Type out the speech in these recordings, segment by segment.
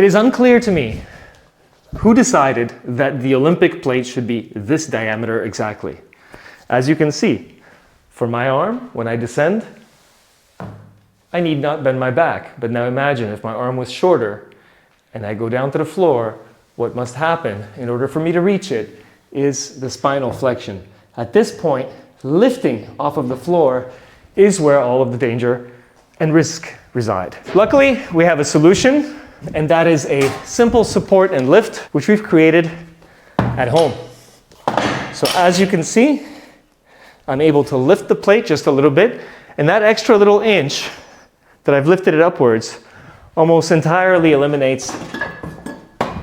It is unclear to me who decided that the Olympic plate should be this diameter exactly. As you can see, for my arm, when I descend, I need not bend my back. But now imagine if my arm was shorter and I go down to the floor, what must happen in order for me to reach it is the spinal flexion. At this point, lifting off of the floor is where all of the danger and risk reside. Luckily, we have a solution, and that is a simple support and lift, which we've created at home. So as you can see, I'm able to lift the plate just a little bit, and that extra little inch that I've lifted it upwards almost entirely eliminates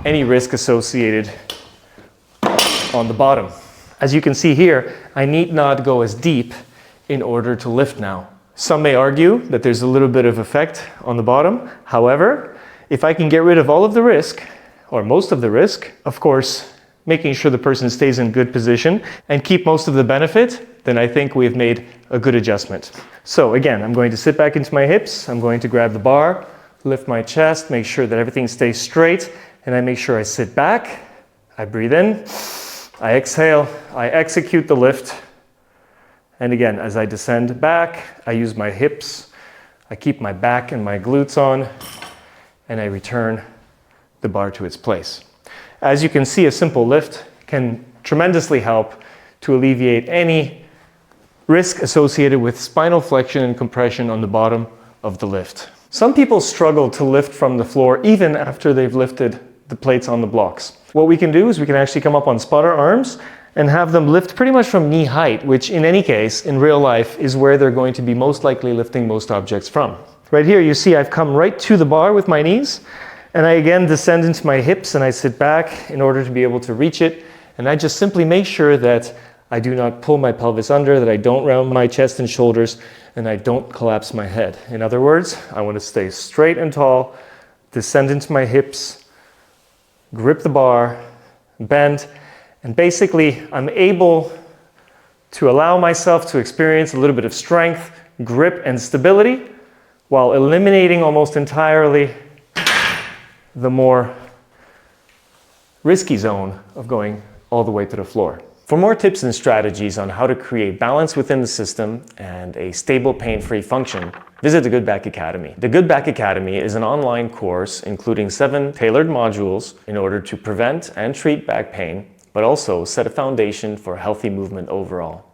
any risk associated on the bottom. As you can see here, I need not go as deep in order to lift now. Some may argue that there's a little bit of effect on the bottom. However, if I can get rid of all of the risk, or most of the risk, of course, making sure the person stays in good position and keep most of the benefit, then I think we've made a good adjustment. So again, I'm going to sit back into my hips, I'm going to grab the bar, lift my chest, make sure that everything stays straight, and I make sure I sit back, I breathe in, I exhale, I execute the lift, and again, as I descend back, I use my hips, I keep my back and my glutes on, and I return the bar to its place. As you can see, a simple lift can tremendously help to alleviate any risk associated with spinal flexion and compression on the bottom of the lift. Some people struggle to lift from the floor even after they've lifted the plates on the blocks. What we can do is we can actually come up on spotter arms and have them lift pretty much from knee height, which in any case, in real life, is where they're going to be most likely lifting most objects from. Right here, you see I've come right to the bar with my knees, and I again descend into my hips and I sit back in order to be able to reach it. And I just simply make sure that I do not pull my pelvis under, that I don't round my chest and shoulders, and I don't collapse my head. In other words, I want to stay straight and tall, descend into my hips, grip the bar, bend, and basically I'm able to allow myself to experience a little bit of strength, grip, and stability while eliminating almost entirely the more risky zone of going all the way to the floor. For more tips and strategies on how to create balance within the system and a stable, pain-free function, visit the Good Back Academy. The Good Back Academy is an online course including 7 tailored modules in order to prevent and treat back pain, but also set a foundation for healthy movement overall.